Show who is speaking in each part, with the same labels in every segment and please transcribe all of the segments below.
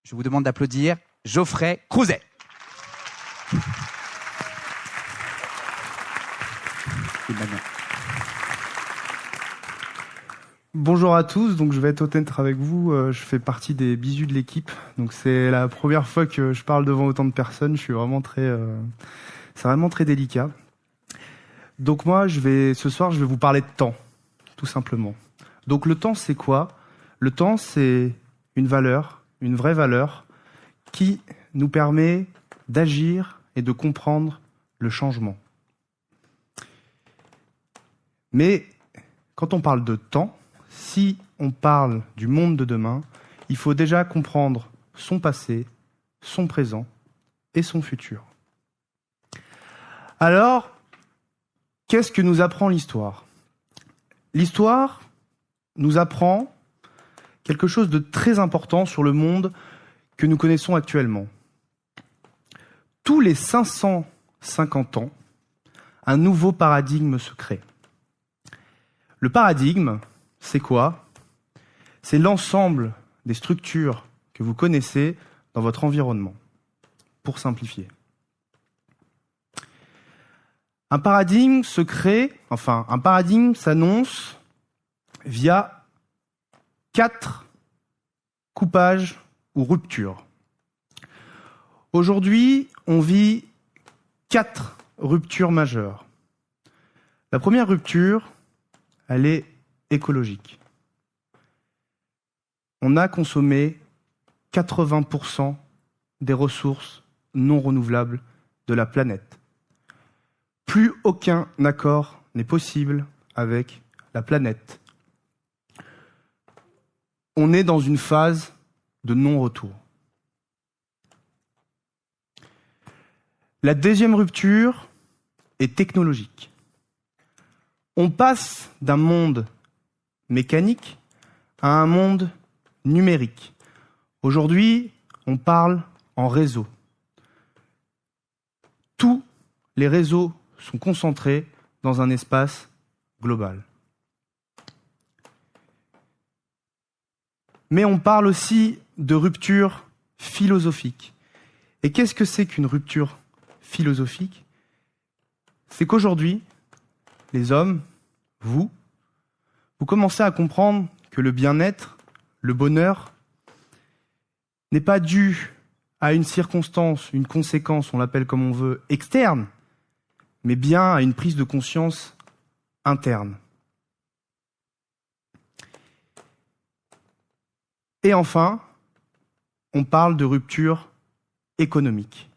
Speaker 1: Je vous demande d'applaudir Geoffrey Crouzet.
Speaker 2: Bonjour à tous, donc je vais être honnête avec vous, je fais partie des bisous de l'équipe, donc c'est la première fois que je parle devant autant de personnes, je suis vraiment c'est vraiment très délicat. Donc moi, ce soir, je vais vous parler de temps, tout simplement. Donc le temps, c'est quoi ? Le temps, c'est une valeur, une vraie valeur, qui nous permet d'agir et de comprendre le changement. Mais quand on parle de temps, si on parle du monde de demain, il faut déjà comprendre son passé, son présent et son futur. Alors, qu'est-ce que nous apprend l'histoire ? L'histoire nous apprend quelque chose de très important sur le monde que nous connaissons actuellement. Tous les 550 ans, un nouveau paradigme se crée. Le paradigme, c'est quoi ? C'est l'ensemble des structures que vous connaissez dans votre environnement, pour simplifier. Un paradigme s'annonce via 4 coupages ou ruptures. Aujourd'hui, on vit 4 ruptures majeures. La première rupture, elle est écologique. On a consommé 80% des ressources non renouvelables de la planète. Plus aucun accord n'est possible avec la planète. On est dans une phase de non-retour. La deuxième rupture est technologique. On passe d'un monde mécanique à un monde numérique. Aujourd'hui, on parle en réseau. Tous les réseaux sont concentrés dans un espace global. Mais on parle aussi de rupture philosophique. Et qu'est-ce que c'est qu'une rupture philosophique ? C'est qu'aujourd'hui, les hommes, vous commencez à comprendre que le bien-être, le bonheur, n'est pas dû à une circonstance, une conséquence, on l'appelle comme on veut, externe, mais bien à une prise de conscience interne. Et enfin, on parle de rupture économique.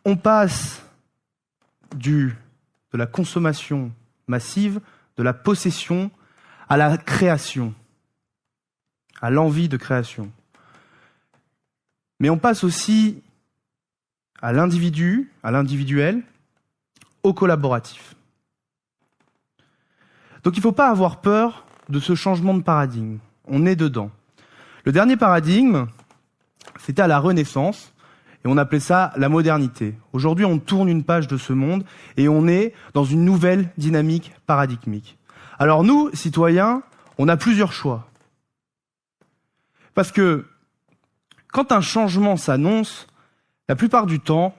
Speaker 2: On passe de la consommation massive, de la possession, à la création, à l'envie de création. Mais on passe aussi à l'individu, à l'individuel, au collaboratif. Donc il ne faut pas avoir peur de ce changement de paradigme. On est dedans. Le dernier paradigme, c'était à la Renaissance, et on appelait ça la modernité. Aujourd'hui, on tourne une page de ce monde, et on est dans une nouvelle dynamique paradigmique. Alors nous, citoyens, on a plusieurs choix. Parce que quand un changement s'annonce, la plupart du temps,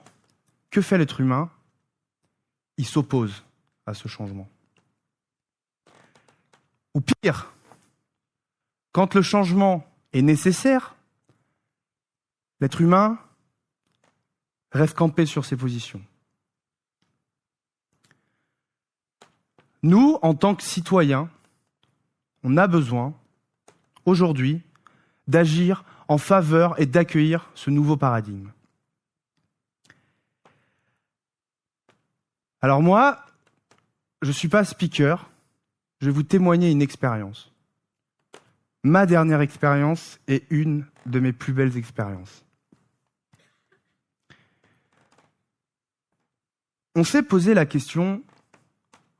Speaker 2: que fait l'être humain ? Il s'oppose à ce changement. Ou pire, quand le changement est nécessaire, l'être humain reste campé sur ses positions. Nous, en tant que citoyens, on a besoin, aujourd'hui, d'agir en faveur et d'accueillir ce nouveau paradigme. Alors moi, je ne suis pas speaker, je vais vous témoigner une expérience. Ma dernière expérience est une de mes plus belles expériences. On s'est posé la question,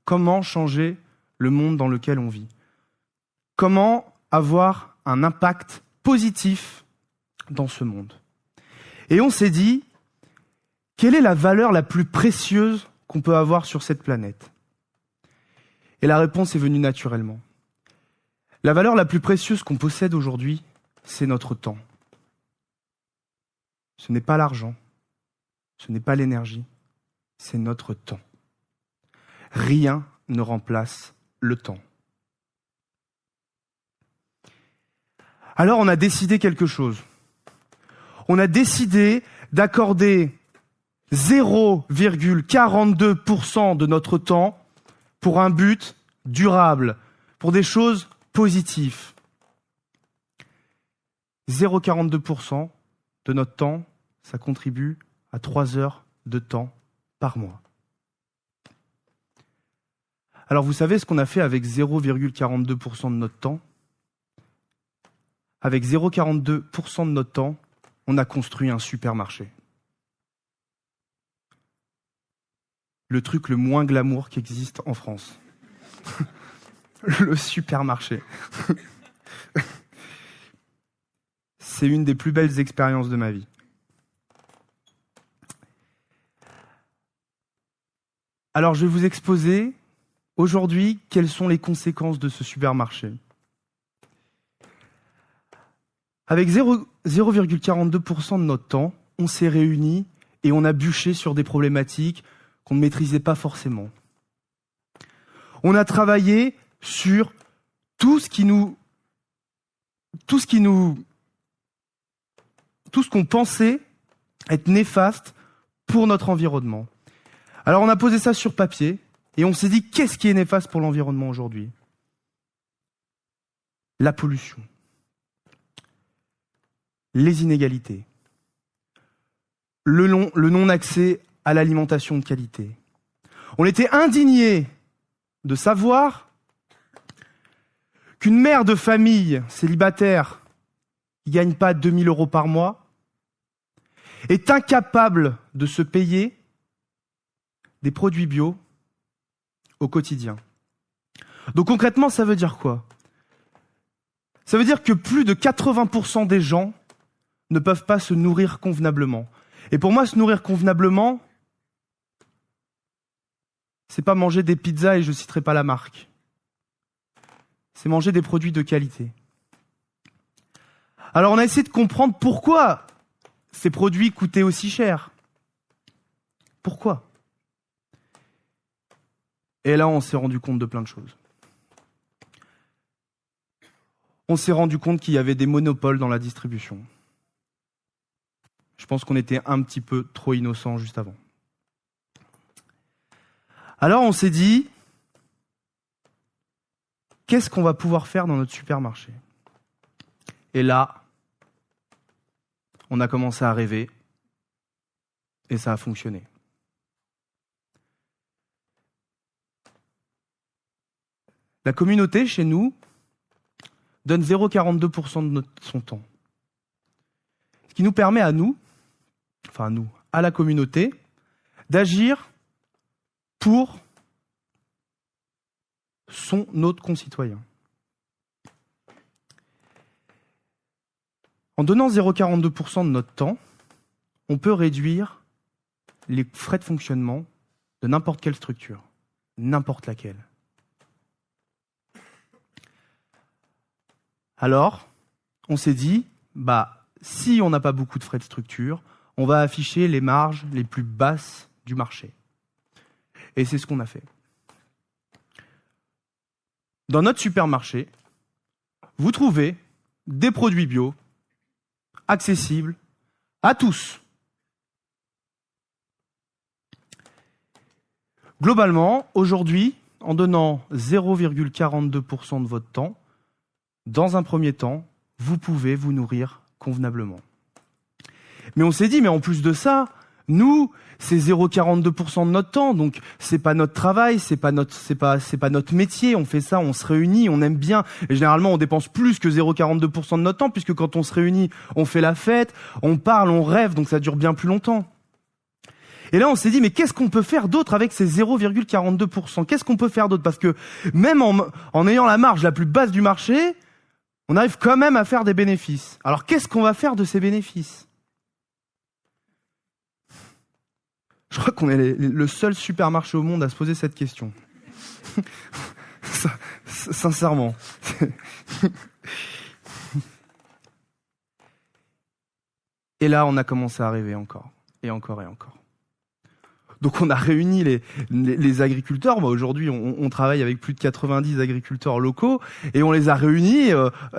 Speaker 2: comment changer le monde dans lequel on vit ? Comment avoir un impact positif dans ce monde ? Et on s'est dit, quelle est la valeur la plus précieuse qu'on peut avoir sur cette planète ? Et la réponse est venue naturellement. La valeur la plus précieuse qu'on possède aujourd'hui, c'est notre temps. Ce n'est pas l'argent, ce n'est pas l'énergie, c'est notre temps. Rien ne remplace le temps. Alors on a décidé quelque chose. On a décidé d'accorder 0,42% de notre temps pour un but durable, pour des choses positives. 0,42% de notre temps, ça contribue à 3 heures de temps par mois. Alors vous savez ce qu'on a fait avec 0,42% de notre temps ? Avec 0,42% de notre temps, on a construit un supermarché. Le truc le moins glamour qui existe en France. Le supermarché. C'est une des plus belles expériences de ma vie. Alors je vais vous exposer aujourd'hui quelles sont les conséquences de ce supermarché. Avec 0,42% de notre temps, on s'est réunis et on a bûché sur des problématiques qu'on ne maîtrisait pas forcément. On a travaillé sur tout ce qu'on pensait être néfaste pour notre environnement. Alors on a posé ça sur papier et on s'est dit qu'est-ce qui est néfaste pour l'environnement aujourd'hui ? La pollution, les inégalités, le non-accès à l'alimentation de qualité. On était indignés de savoir qu'une mère de famille célibataire qui ne gagne pas 2 000 € par mois est incapable de se payer des produits bio au quotidien. Donc concrètement, ça veut dire quoi ? Ça veut dire que plus de 80% des gens ne peuvent pas se nourrir convenablement. Et pour moi, se nourrir convenablement, c'est pas manger des pizzas et je citerai pas la marque. C'est manger des produits de qualité. Alors on a essayé de comprendre pourquoi ces produits coûtaient aussi cher. Pourquoi ? Et là, on s'est rendu compte de plein de choses. On s'est rendu compte qu'il y avait des monopoles dans la distribution. Je pense qu'on était un petit peu trop innocents juste avant. Alors on s'est dit, qu'est-ce qu'on va pouvoir faire dans notre supermarché ? Et là, on a commencé à rêver et ça a fonctionné. La communauté, chez nous, donne 0,42% de son temps. Ce qui nous permet à nous, à la communauté, d'agir pour notre concitoyen. En donnant 0,42% de notre temps, on peut réduire les frais de fonctionnement de n'importe quelle structure, n'importe laquelle. Alors, on s'est dit, si on n'a pas beaucoup de frais de structure, on va afficher les marges les plus basses du marché. Et c'est ce qu'on a fait. Dans notre supermarché, vous trouvez des produits bio, accessibles à tous. Globalement, aujourd'hui, en donnant 0,42% de votre temps, dans un premier temps, vous pouvez vous nourrir convenablement. Mais on s'est dit, mais en plus de ça, nous, c'est 0,42% de notre temps, donc c'est pas notre travail, c'est pas notre métier, on fait ça, on se réunit, on aime bien, et généralement on dépense plus que 0,42% de notre temps, puisque quand on se réunit, on fait la fête, on parle, on rêve, donc ça dure bien plus longtemps. Et là on s'est dit, mais qu'est-ce qu'on peut faire d'autre avec ces 0,42% ? Qu'est-ce qu'on peut faire d'autre ? Parce que même en ayant la marge la plus basse du marché, on arrive quand même à faire des bénéfices. Alors qu'est-ce qu'on va faire de ces bénéfices ? Je crois qu'on est le seul supermarché au monde à se poser cette question. Sincèrement. Et là, on a commencé à rêver encore, et encore, et encore. Donc on a réuni les agriculteurs. Moi, aujourd'hui, on travaille avec plus de 90 agriculteurs locaux, et on les a réunis,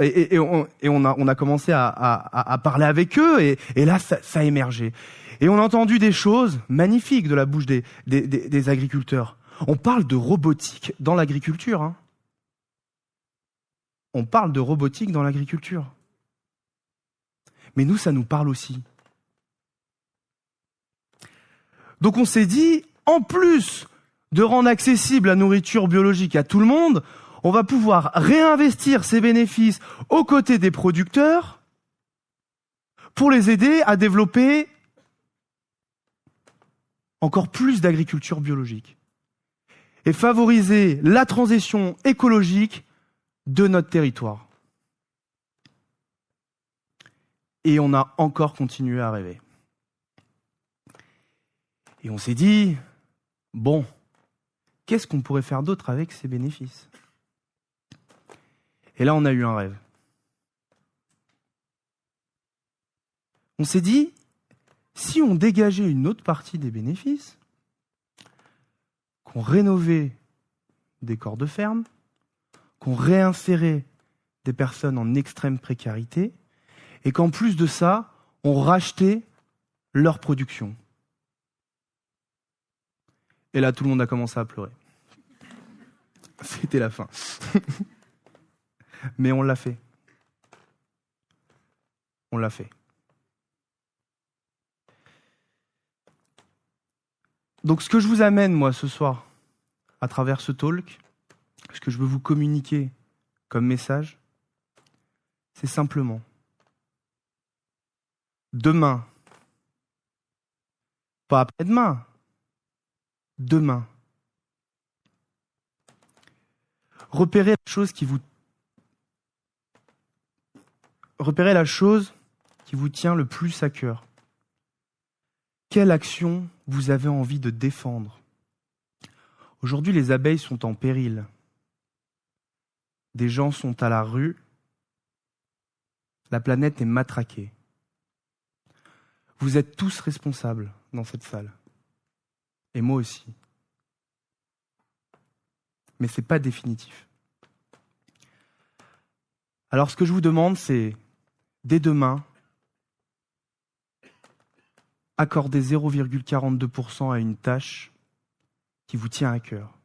Speaker 2: et on a commencé à parler avec eux, et là, ça a émergé. Et on a entendu des choses magnifiques de la bouche des agriculteurs. On parle de robotique dans l'agriculture. Hein. On parle de robotique dans l'agriculture. Mais nous, ça nous parle aussi. Donc on s'est dit, en plus de rendre accessible la nourriture biologique à tout le monde, on va pouvoir réinvestir ces bénéfices aux côtés des producteurs pour les aider à développer encore plus d'agriculture biologique et favoriser la transition écologique de notre territoire. Et on a encore continué à rêver. Et on s'est dit, bon, qu'est-ce qu'on pourrait faire d'autre avec ces bénéfices ? Et là, on a eu un rêve. On s'est dit, si on dégageait une autre partie des bénéfices, qu'on rénovait des corps de ferme, qu'on réinsérait des personnes en extrême précarité, et qu'en plus de ça, on rachetait leur production. Et là, tout le monde a commencé à pleurer. C'était la fin. Mais on l'a fait. On l'a fait. Donc ce que je vous amène, moi, ce soir, à travers ce talk, ce que je veux vous communiquer comme message, c'est simplement demain, pas après-demain, demain. Repérez la chose qui vous tient le plus à cœur. Quelle action vous avez envie de défendre ? Aujourd'hui, les abeilles sont en péril. Des gens sont à la rue. La planète est matraquée. Vous êtes tous responsables dans cette salle. Et moi aussi. Mais ce n'est pas définitif. Alors ce que je vous demande, c'est, dès demain, accorder 0,42% à une tâche qui vous tient à cœur.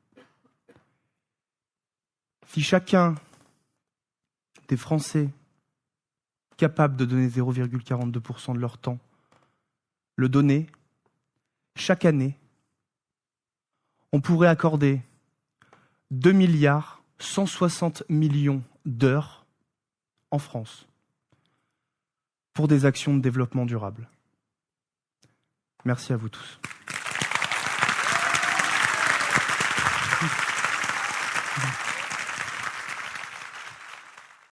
Speaker 2: Si chacun des Français capable de donner 0,42% de leur temps le donnait, chaque année, on pourrait accorder 2 milliards 160 millions d'heures en France pour des actions de développement durable. Merci à vous tous.